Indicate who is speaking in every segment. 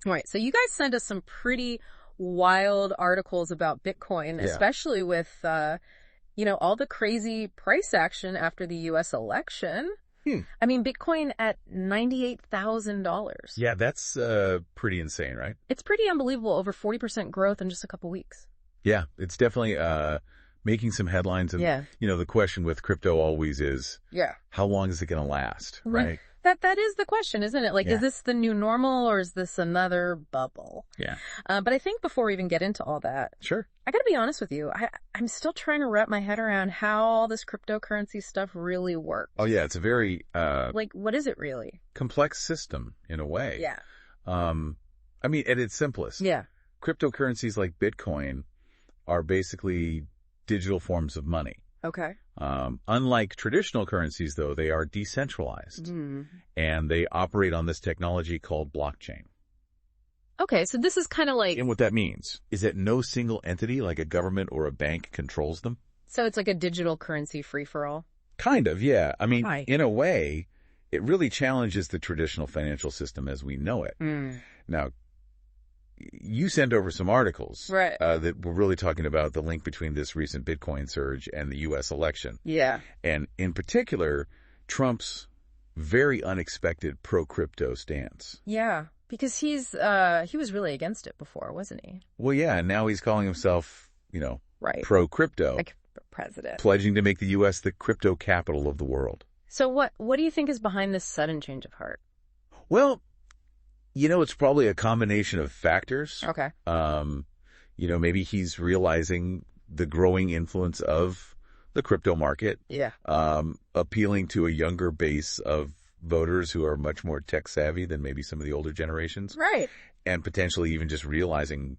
Speaker 1: Right. So you guys send us some pretty wild articles about Bitcoin, especially with, all the crazy price action after the U.S. election. I mean, Bitcoin at $98,000.
Speaker 2: Yeah, that's pretty insane, right?
Speaker 1: It's pretty unbelievable. Over 40% growth in just a couple weeks.
Speaker 2: Yeah, it's definitely making some headlines. And, the question with crypto always is, how long is it going to last, right?
Speaker 1: That is the question, isn't it? Like, is this the new normal or is this another bubble?
Speaker 2: Yeah.
Speaker 1: But I think before we even get into all that,
Speaker 2: sure,
Speaker 1: I got to be honest with you. I'm still trying to wrap my head around how all this cryptocurrency stuff really works.
Speaker 2: Oh, yeah. It's a very
Speaker 1: what is it really?
Speaker 2: Complex system in a way.
Speaker 1: Yeah.
Speaker 2: I mean, at its simplest.
Speaker 1: Yeah.
Speaker 2: Cryptocurrencies like Bitcoin are basically digital forms of money.
Speaker 1: Okay.
Speaker 2: Unlike traditional currencies, though, they are decentralized, and they operate on this technology called blockchain.
Speaker 1: Okay, so this is kind of like...
Speaker 2: And what that means is that no single entity, like a government or a bank, controls them.
Speaker 1: So it's like a digital currency free-for-all?
Speaker 2: Kind of, yeah. I mean, in a way, it really challenges the traditional financial system as we know it. Now, you sent over some articles that were really talking about the link between this recent Bitcoin surge and the U.S. election.
Speaker 1: Yeah.
Speaker 2: And in particular, Trump's very unexpected pro-crypto stance.
Speaker 1: Yeah, because he was really against it before, wasn't he?
Speaker 2: Well, yeah, and now he's calling himself, pro-crypto.
Speaker 1: Like president.
Speaker 2: Pledging to make the U.S. the crypto capital of the world.
Speaker 1: So what do you think is behind this sudden change of heart?
Speaker 2: Well, it's probably a combination of factors.
Speaker 1: Okay.
Speaker 2: Maybe he's realizing the growing influence of the crypto market.
Speaker 1: Yeah.
Speaker 2: Appealing to a younger base of voters who are much more tech savvy than maybe some of the older generations.
Speaker 1: Right.
Speaker 2: And potentially even just realizing,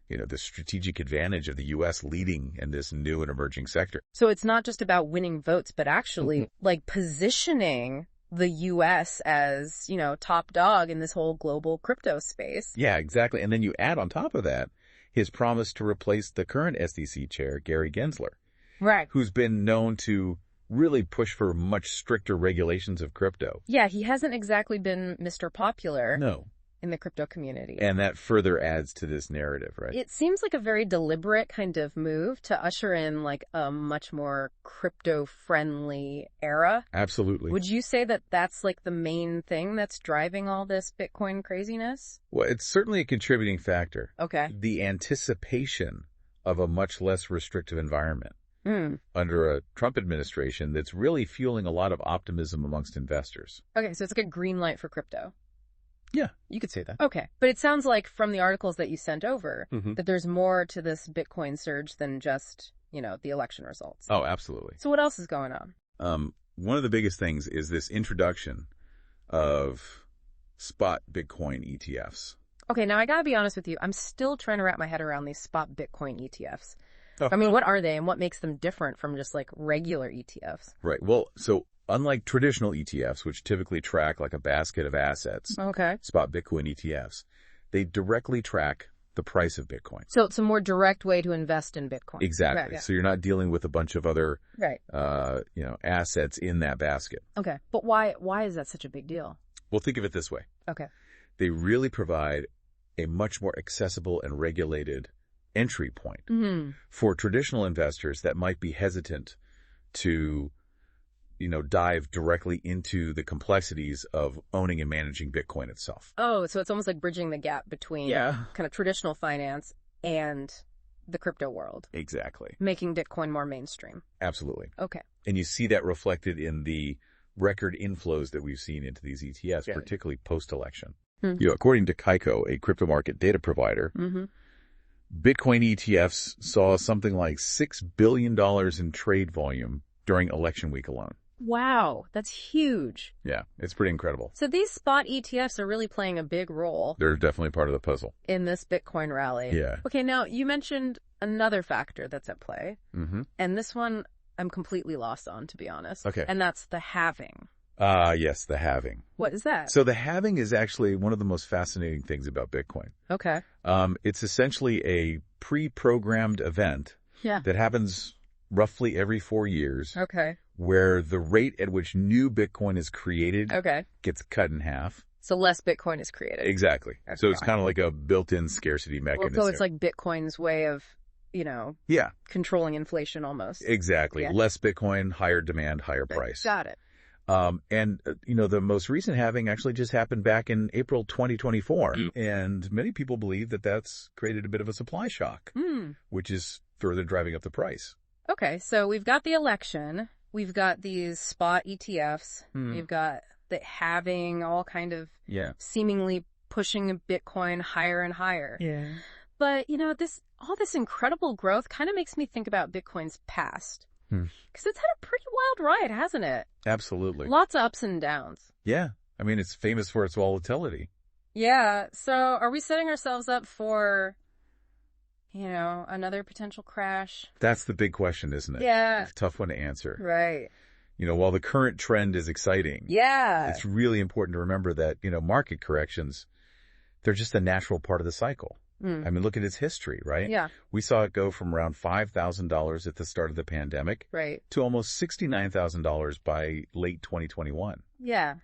Speaker 2: the strategic advantage of the U.S. leading in this new and emerging sector.
Speaker 1: So it's not just about winning votes, but actually positioning the U.S. as, top dog in this whole global crypto space.
Speaker 2: Yeah, exactly. And then you add on top of that his promise to replace the current SEC chair, Gary Gensler.
Speaker 1: Right.
Speaker 2: Who's been known to really push for much stricter regulations of crypto.
Speaker 1: Yeah, he hasn't exactly been Mr. Popular.
Speaker 2: No.
Speaker 1: In the crypto community.
Speaker 2: And that further adds to this narrative, right?
Speaker 1: It seems like a very deliberate kind of move to usher in like a much more crypto-friendly era.
Speaker 2: Absolutely.
Speaker 1: Would you say that that's like the main thing that's driving all this Bitcoin craziness?
Speaker 2: Well, it's certainly a contributing factor.
Speaker 1: Okay.
Speaker 2: The anticipation of a much less restrictive environment under a Trump administration that's really fueling a lot of optimism amongst investors.
Speaker 1: Okay, so it's like a green light for crypto.
Speaker 2: Yeah, you could say that.
Speaker 1: Okay. But it sounds like from the articles that you sent over that there's more to this Bitcoin surge than just, the election results.
Speaker 2: Oh, absolutely.
Speaker 1: So what else is going on?
Speaker 2: One of the biggest things is this introduction of spot Bitcoin ETFs.
Speaker 1: Okay, now I gotta be honest with you. I'm still trying to wrap my head around these spot Bitcoin ETFs.
Speaker 2: Oh.
Speaker 1: I mean, what are they and what makes them different from just like regular ETFs?
Speaker 2: Right. Well, so unlike traditional ETFs, which typically track like a basket of assets, spot Bitcoin ETFs, they directly track the price of Bitcoin.
Speaker 1: So it's a more direct way to invest in Bitcoin.
Speaker 2: Exactly.
Speaker 1: Right, yeah.
Speaker 2: So you're not dealing with a bunch of other, assets in that basket.
Speaker 1: Okay. But why is that such a big deal?
Speaker 2: Well, think of it this way.
Speaker 1: Okay.
Speaker 2: They really provide a much more accessible and regulated entry point for traditional investors that might be hesitant to dive directly into the complexities of owning and managing Bitcoin itself.
Speaker 1: Oh, so it's almost like bridging the gap between kind of traditional finance and the crypto world.
Speaker 2: Exactly.
Speaker 1: Making Bitcoin more mainstream.
Speaker 2: Absolutely.
Speaker 1: Okay.
Speaker 2: And you see that reflected in the record inflows that we've seen into these ETFs, particularly post-election. According to Kaiko, a crypto market data provider, Bitcoin ETFs saw something like $6 billion in trade volume during election week alone.
Speaker 1: Wow, that's huge.
Speaker 2: Yeah, it's pretty incredible.
Speaker 1: So these spot ETFs are really playing a big role.
Speaker 2: They're definitely part of the puzzle.
Speaker 1: In this Bitcoin rally.
Speaker 2: Yeah.
Speaker 1: Okay, now you mentioned another factor that's at play. And this one I'm completely lost on, to be honest.
Speaker 2: Okay.
Speaker 1: And that's the halving.
Speaker 2: Yes, the halving.
Speaker 1: What is that?
Speaker 2: So the halving is actually one of the most fascinating things about Bitcoin.
Speaker 1: Okay.
Speaker 2: It's essentially a pre-programmed event that happens roughly every 4 years.
Speaker 1: Okay.
Speaker 2: Where the rate at which new Bitcoin is created gets cut in half.
Speaker 1: So less Bitcoin is created.
Speaker 2: Exactly.
Speaker 1: That's
Speaker 2: so it's
Speaker 1: fine.
Speaker 2: kind of like a built-in scarcity mechanism.
Speaker 1: So it's like Bitcoin's way of,
Speaker 2: yeah,
Speaker 1: controlling inflation almost.
Speaker 2: exactly.
Speaker 1: Yeah.
Speaker 2: Less Bitcoin, higher demand, higher price.
Speaker 1: Got it.
Speaker 2: And the most recent halving actually just happened back in April 2024. And many people believe that that's created a bit of a supply shock, which is further driving up the price.
Speaker 1: Okay, so we've got the election. We've got these spot ETFs. We've got the halving, all kind of seemingly pushing Bitcoin higher and higher.
Speaker 2: Yeah.
Speaker 1: But, all this incredible growth kind of makes me think about Bitcoin's past. Because it's had a pretty wild ride, hasn't it?
Speaker 2: Absolutely.
Speaker 1: Lots of ups and downs.
Speaker 2: Yeah. I mean, it's famous for its volatility.
Speaker 1: Yeah. So are we setting ourselves up for, another potential crash?
Speaker 2: That's the big question, isn't it?
Speaker 1: Yeah.
Speaker 2: It's a tough one to answer.
Speaker 1: Right.
Speaker 2: While the current trend is exciting.
Speaker 1: Yeah.
Speaker 2: It's really important to remember that, market corrections, they're just a natural part of the cycle. I mean, look at its history, right?
Speaker 1: Yeah.
Speaker 2: We saw it go from around $5,000 at the start of the pandemic
Speaker 1: right.
Speaker 2: to almost $69,000 by late 2021.
Speaker 1: Yeah.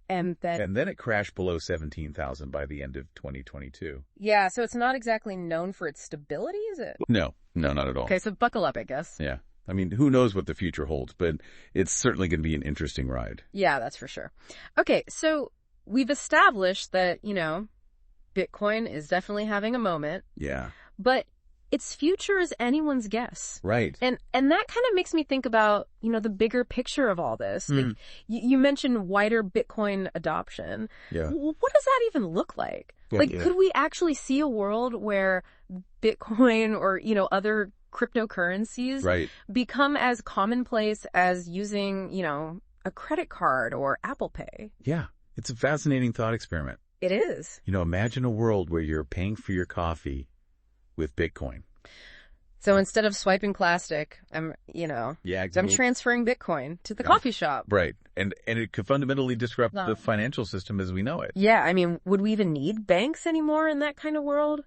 Speaker 1: And
Speaker 2: then it crashed below 17,000 by the end of 2022.
Speaker 1: Yeah, so it's not exactly known for its stability, is it?
Speaker 2: No, not at all.
Speaker 1: Okay, so buckle up, I guess.
Speaker 2: Yeah. I mean, who knows what the future holds, but it's certainly going to be an interesting ride.
Speaker 1: Yeah, that's for sure. Okay, so we've established that, Bitcoin is definitely having a moment.
Speaker 2: Yeah.
Speaker 1: But its future is anyone's guess.
Speaker 2: Right.
Speaker 1: And that kind of makes me think about, the bigger picture of all this. Like, you mentioned wider Bitcoin adoption.
Speaker 2: Yeah.
Speaker 1: What does that even look like? Could we actually see a world where Bitcoin or, other cryptocurrencies become as commonplace as using, a credit card or Apple Pay?
Speaker 2: Yeah. It's a fascinating thought experiment.
Speaker 1: It is.
Speaker 2: Imagine a world where you're paying for your coffee with Bitcoin.
Speaker 1: So instead of swiping plastic, I'm transferring Bitcoin to the coffee shop.
Speaker 2: Right. And it could fundamentally disrupt the financial system as we know it.
Speaker 1: Yeah. I mean, would we even need banks anymore in that kind of world?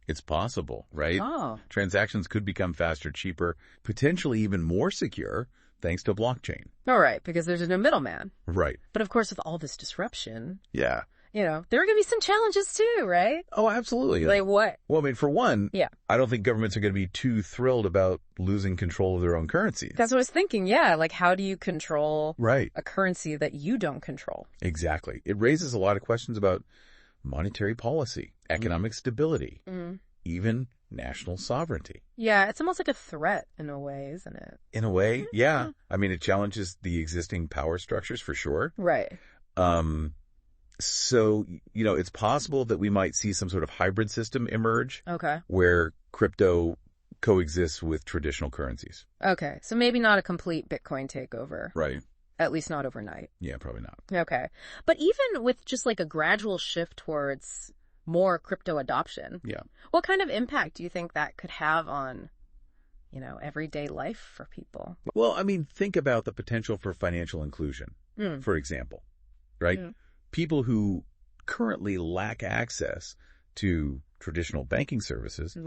Speaker 2: It's possible, right?
Speaker 1: Oh.
Speaker 2: Transactions could become faster, cheaper, potentially even more secure thanks to blockchain.
Speaker 1: All right. Because there's no middleman.
Speaker 2: Right.
Speaker 1: But of course, with all this disruption.
Speaker 2: Yeah.
Speaker 1: There are going to be some challenges too, right?
Speaker 2: Oh, absolutely.
Speaker 1: Like what?
Speaker 2: Well, I mean, for one,
Speaker 1: yeah.
Speaker 2: I don't think governments are going to be too thrilled about losing control of their own currencies.
Speaker 1: That's what I was thinking. Yeah. Like, how do you control
Speaker 2: a
Speaker 1: currency that you don't control?
Speaker 2: Exactly. It raises a lot of questions about monetary policy, economic stability, even national sovereignty.
Speaker 1: Yeah. It's almost like a threat in a way, isn't it?
Speaker 2: In a way, yeah. I mean, it challenges the existing power structures for sure.
Speaker 1: Right.
Speaker 2: So, it's possible that we might see some sort of hybrid system emerge.
Speaker 1: Okay.
Speaker 2: Where crypto coexists with traditional currencies.
Speaker 1: Okay. So maybe not a complete Bitcoin takeover.
Speaker 2: Right.
Speaker 1: At least not overnight.
Speaker 2: Yeah, probably not.
Speaker 1: Okay. But even with just like a gradual shift towards more crypto adoption.
Speaker 2: Yeah.
Speaker 1: What kind of impact do you think that could have on, everyday life for people?
Speaker 2: Well, I mean, think about the potential for financial inclusion, for example, right? People who currently lack access to traditional banking services,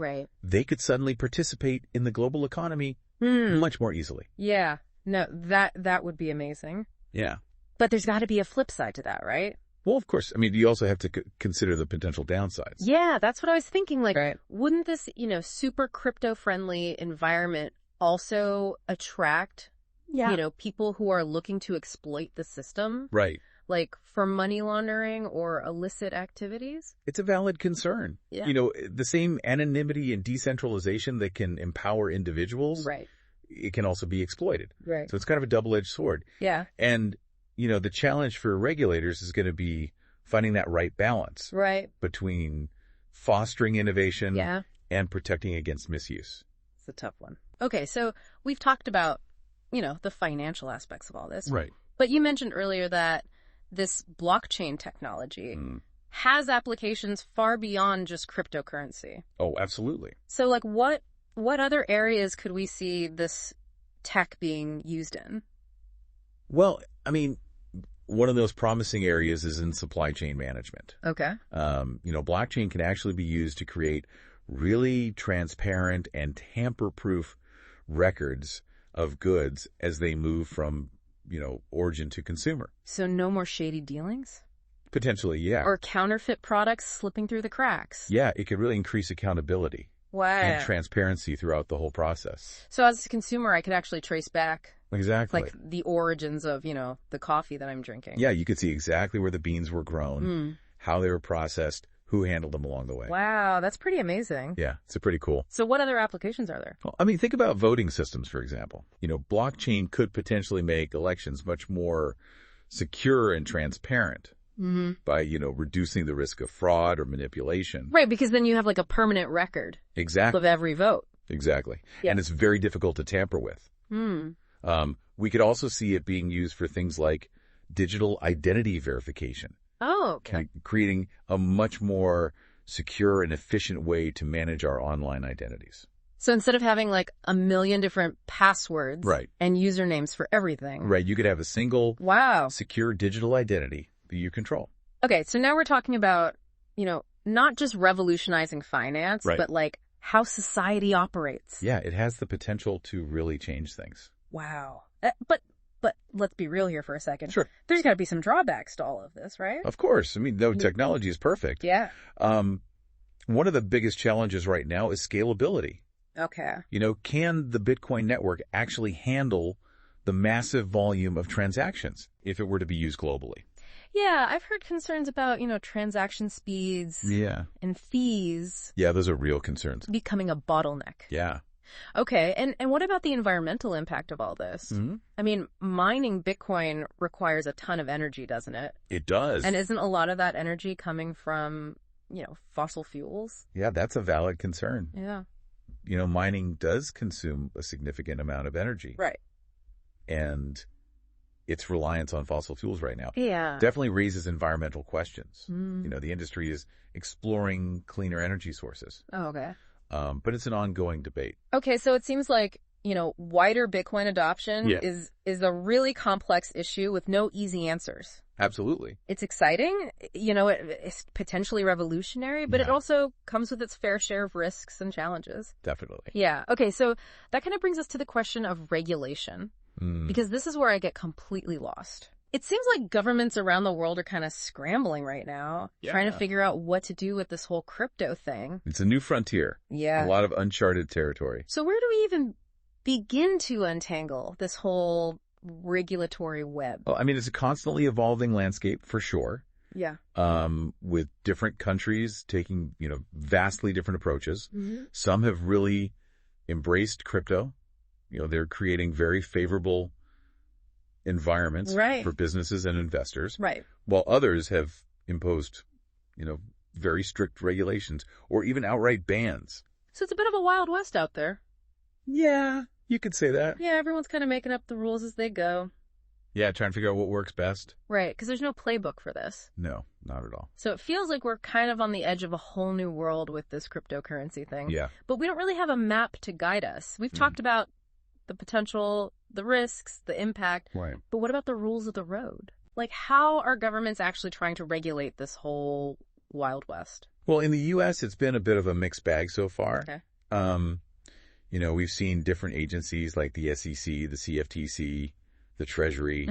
Speaker 2: they could suddenly participate in the global economy much more easily.
Speaker 1: Yeah. No, that would be amazing.
Speaker 2: Yeah.
Speaker 1: But there's got to be a flip side to that, right?
Speaker 2: Well, of course. I mean, you also have to consider the potential downsides.
Speaker 1: Yeah, that's what I was thinking. Like, wouldn't this, super crypto-friendly environment also attract, people who are looking to exploit the system?
Speaker 2: Right.
Speaker 1: Like for money laundering or illicit activities?
Speaker 2: It's a valid concern.
Speaker 1: Yeah.
Speaker 2: The same anonymity and decentralization that can empower individuals, it can also be exploited.
Speaker 1: Right.
Speaker 2: So it's kind of a double-edged sword.
Speaker 1: Yeah.
Speaker 2: And, the challenge for regulators is going to be finding that right balance.
Speaker 1: Right.
Speaker 2: Between fostering innovation
Speaker 1: and
Speaker 2: protecting against misuse.
Speaker 1: It's a tough one. Okay, so we've talked about, the financial aspects of all this.
Speaker 2: Right.
Speaker 1: But you mentioned earlier that this blockchain technology has applications far beyond just cryptocurrency.
Speaker 2: Oh, absolutely.
Speaker 1: So like what other areas could we see this tech being used in?
Speaker 2: Well, I mean, one of those promising areas is in supply chain management.
Speaker 1: Okay.
Speaker 2: Blockchain can actually be used to create really transparent and tamper-proof records of goods as they move from origin to consumer.
Speaker 1: So no more shady dealings?
Speaker 2: Potentially, yeah.
Speaker 1: Or counterfeit products slipping through the cracks.
Speaker 2: Yeah, it could really increase accountability.
Speaker 1: Wow.
Speaker 2: And transparency throughout the whole process.
Speaker 1: So as a consumer, I could actually trace back
Speaker 2: exactly
Speaker 1: like the origins of, the coffee that I'm drinking.
Speaker 2: Yeah, you could see exactly where the beans were grown, how they were processed, who handled them along the way.
Speaker 1: Wow, that's pretty amazing.
Speaker 2: Yeah, it's pretty cool.
Speaker 1: So what other applications are there?
Speaker 2: Well, I mean, think about voting systems, for example. Blockchain could potentially make elections much more secure and transparent. By, reducing the risk of fraud or manipulation.
Speaker 1: Right, because then you have like a permanent record.
Speaker 2: Exactly.
Speaker 1: Of every vote.
Speaker 2: Exactly. Yeah. And it's very difficult to tamper with. We could also see it being used for things like digital identity verification.
Speaker 1: Oh, okay.
Speaker 2: Creating a much more secure and efficient way to manage our online identities.
Speaker 1: So instead of having like a million different passwords and usernames for everything.
Speaker 2: Right, you could have a single secure digital identity that you control.
Speaker 1: Okay, so now we're talking about, not just revolutionizing finance, but like how society operates.
Speaker 2: Yeah, it has the potential to really change things.
Speaker 1: Wow. But let's be real here for a second.
Speaker 2: Sure.
Speaker 1: There's got to be some drawbacks to all of this, right?
Speaker 2: Of course. I mean, no technology is perfect.
Speaker 1: Yeah.
Speaker 2: One of the biggest challenges right now is scalability.
Speaker 1: Okay.
Speaker 2: Can the Bitcoin network actually handle the massive volume of transactions if it were to be used globally?
Speaker 1: Yeah, I've heard concerns about, transaction speeds.
Speaker 2: Yeah.
Speaker 1: And fees.
Speaker 2: Yeah, those are real concerns.
Speaker 1: Becoming a bottleneck.
Speaker 2: Yeah.
Speaker 1: Okay, and what about the environmental impact of all this? I mean, mining Bitcoin requires a ton of energy, doesn't it?
Speaker 2: It does.
Speaker 1: And isn't a lot of that energy coming from, fossil fuels?
Speaker 2: Yeah, that's a valid concern.
Speaker 1: Yeah.
Speaker 2: Mining does consume a significant amount of energy.
Speaker 1: Right.
Speaker 2: And its reliance on fossil fuels right now
Speaker 1: definitely
Speaker 2: raises environmental questions. The industry is exploring cleaner energy sources.
Speaker 1: Oh, okay.
Speaker 2: But it's an ongoing debate.
Speaker 1: Okay, so it seems like, wider Bitcoin adoption is a really complex issue with no easy answers.
Speaker 2: Absolutely.
Speaker 1: It's exciting, it's potentially revolutionary, but it also comes with its fair share of risks and challenges.
Speaker 2: Definitely.
Speaker 1: Yeah. Okay, so that kind of brings us to the question of regulation, because this is where I get completely lost. It seems like governments around the world are kind of scrambling right now, trying to figure out what to do with this whole crypto thing.
Speaker 2: It's a new frontier.
Speaker 1: Yeah.
Speaker 2: A lot of uncharted territory.
Speaker 1: So where do we even begin to untangle this whole regulatory web?
Speaker 2: Well, I mean, it's a constantly evolving landscape for sure.
Speaker 1: Yeah.
Speaker 2: With different countries taking, vastly different approaches. Some have really embraced crypto. They're creating very favorable environments for businesses and investors.
Speaker 1: Right.
Speaker 2: While others have imposed, very strict regulations or even outright bans.
Speaker 1: So it's a bit of a Wild West out there.
Speaker 2: Yeah, you could say that.
Speaker 1: Yeah, everyone's kind of making up the rules as they go.
Speaker 2: Yeah, trying to figure out what works best.
Speaker 1: Right, because there's no playbook for this.
Speaker 2: No, not at all.
Speaker 1: So it feels like we're kind of on the edge of a whole new world with this cryptocurrency thing.
Speaker 2: Yeah.
Speaker 1: But we don't really have a map to guide us. We've talked about the potential, the risks, the impact.
Speaker 2: Right.
Speaker 1: But what about the rules of the road? Like, how are governments actually trying to regulate this whole Wild West?
Speaker 2: Well, in the U.S., it's been a bit of a mixed bag so far.
Speaker 1: Okay.
Speaker 2: We've seen different agencies like the SEC, the CFTC, the Treasury,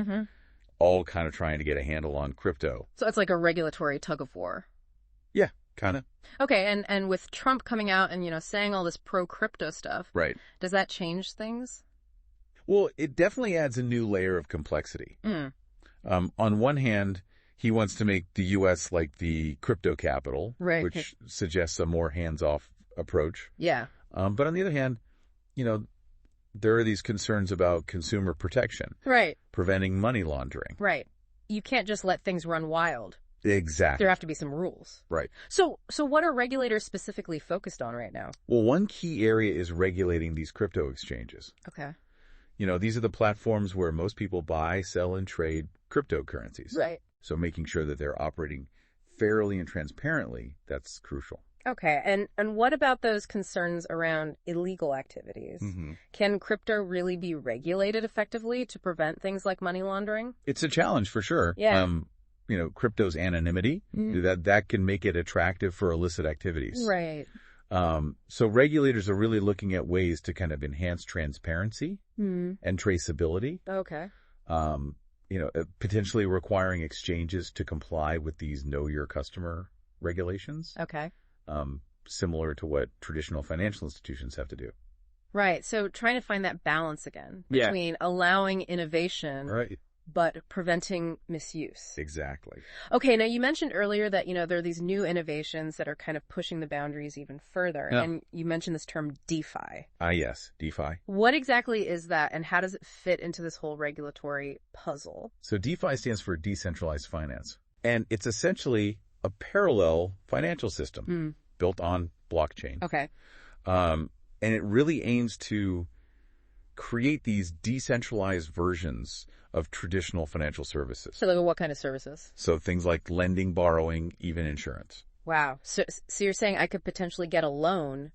Speaker 2: all kind of trying to get a handle on crypto.
Speaker 1: So it's like a regulatory tug of war.
Speaker 2: Yeah, kind of.
Speaker 1: Okay, and with Trump coming out and, saying all this pro-crypto stuff,
Speaker 2: right?
Speaker 1: Does that change things?
Speaker 2: Well, it definitely adds a new layer of complexity. On one hand, he wants to make the U.S. like the crypto capital, which suggests a more hands-off approach.
Speaker 1: Yeah.
Speaker 2: But on the other hand, there are these concerns about consumer protection.
Speaker 1: Right.
Speaker 2: Preventing money laundering.
Speaker 1: Right. You can't just let things run wild.
Speaker 2: Exactly.
Speaker 1: There have to be some rules.
Speaker 2: Right.
Speaker 1: So what are regulators specifically focused on right now?
Speaker 2: Well, one key area is regulating these crypto exchanges.
Speaker 1: Okay.
Speaker 2: These are the platforms where most people buy, sell, and trade cryptocurrencies.
Speaker 1: Right.
Speaker 2: So making sure that they're operating fairly and transparently, that's crucial.
Speaker 1: Okay. And what about those concerns around illegal activities? Can crypto really be regulated effectively to prevent things like money laundering?
Speaker 2: It's a challenge for sure.
Speaker 1: Yeah.
Speaker 2: Crypto's anonymity, that can make it attractive for illicit activities.
Speaker 1: Right.
Speaker 2: So regulators are really looking at ways to kind of enhance transparency and traceability.
Speaker 1: Okay.
Speaker 2: Potentially requiring exchanges to comply with these know your customer regulations.
Speaker 1: Okay.
Speaker 2: Similar to what traditional financial institutions have to do.
Speaker 1: Right. So trying to find that balance again between allowing innovation, but preventing misuse.
Speaker 2: Exactly.
Speaker 1: Okay. Now you mentioned earlier that, there are these new innovations that are kind of pushing the boundaries even further. Yeah. And you mentioned this term DeFi.
Speaker 2: Yes. DeFi.
Speaker 1: What exactly is that and how does it fit into this whole regulatory puzzle?
Speaker 2: So DeFi stands for decentralized finance. And it's essentially a parallel financial system built on blockchain.
Speaker 1: Okay.
Speaker 2: And it really aims to create these decentralized versions of traditional financial services.
Speaker 1: So like what kind of services?
Speaker 2: So things like lending, borrowing, even insurance.
Speaker 1: Wow. So you're saying I could potentially get a loan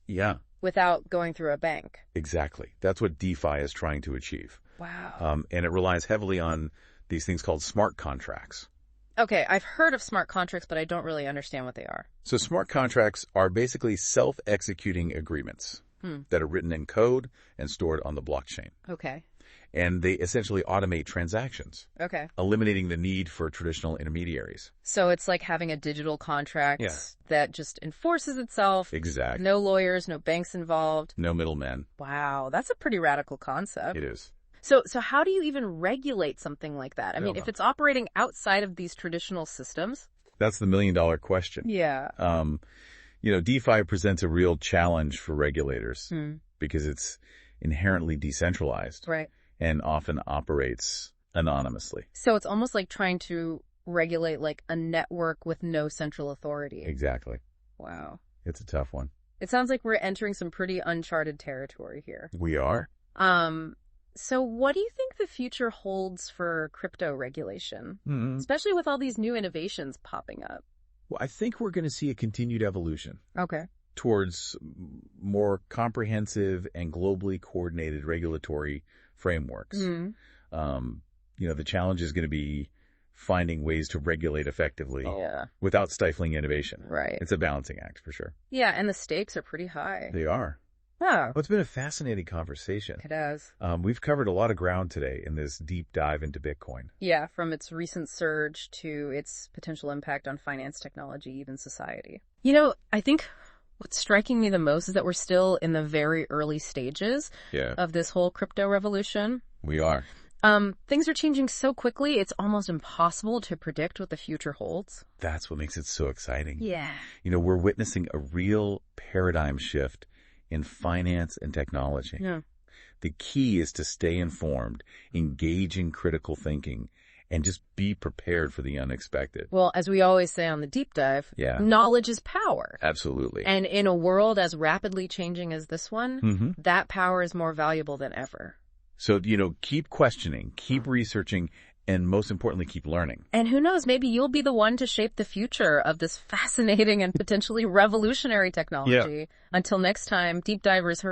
Speaker 1: without going through a bank?
Speaker 2: Exactly. That's what DeFi is trying to achieve.
Speaker 1: Wow.
Speaker 2: And it relies heavily on these things called smart contracts.
Speaker 1: Okay, I've heard of smart contracts, but I don't really understand what they are.
Speaker 2: So smart contracts are basically self-executing agreements that are written in code and stored on the blockchain.
Speaker 1: Okay.
Speaker 2: And they essentially automate transactions.
Speaker 1: Okay.
Speaker 2: Eliminating the need for traditional intermediaries.
Speaker 1: So it's like having a digital contract that just enforces itself.
Speaker 2: Exactly.
Speaker 1: No lawyers, no banks involved.
Speaker 2: No middlemen.
Speaker 1: Wow, that's a pretty radical concept.
Speaker 2: It is.
Speaker 1: So how do you even regulate something like that? I mean, if it's operating outside of these traditional systems?
Speaker 2: That's the million-dollar question.
Speaker 1: Yeah.
Speaker 2: DeFi presents a real challenge for regulators because it's inherently decentralized.
Speaker 1: Right.
Speaker 2: And often operates anonymously.
Speaker 1: So it's almost like trying to regulate like a network with no central authority.
Speaker 2: Exactly.
Speaker 1: Wow.
Speaker 2: It's a tough one.
Speaker 1: It sounds like we're entering some pretty uncharted territory here.
Speaker 2: We are.
Speaker 1: So what do you think the future holds for crypto regulation, especially with all these new innovations popping up?
Speaker 2: Well, I think we're going to see a continued evolution.
Speaker 1: Okay.
Speaker 2: Towards more comprehensive and globally coordinated regulatory frameworks. The challenge is going to be finding ways to regulate effectively without stifling innovation.
Speaker 1: Right.
Speaker 2: It's a balancing act for sure.
Speaker 1: Yeah, and the stakes are pretty high.
Speaker 2: They are.
Speaker 1: Oh.
Speaker 2: Well, it's been a fascinating conversation.
Speaker 1: It has.
Speaker 2: We've covered a lot of ground today in this deep dive into Bitcoin.
Speaker 1: Yeah, from its recent surge to its potential impact on finance, technology, even society. I think what's striking me the most is that we're still in the very early stages of this whole crypto revolution.
Speaker 2: We are.
Speaker 1: Things are changing so quickly, it's almost impossible to predict what the future holds.
Speaker 2: That's what makes it so exciting.
Speaker 1: Yeah.
Speaker 2: We're witnessing a real paradigm shift in finance and technology.
Speaker 1: Yeah.
Speaker 2: The key is to stay informed, engage in critical thinking, and just be prepared for the unexpected.
Speaker 1: Well, as we always say on the deep dive, knowledge is power.
Speaker 2: Absolutely.
Speaker 1: And in a world as rapidly changing as this one, that power is more valuable than ever.
Speaker 2: So, keep questioning, keep researching, and most importantly, keep learning.
Speaker 1: And who knows, maybe you'll be the one to shape the future of this fascinating and potentially revolutionary technology. Until next time, Deep Divers.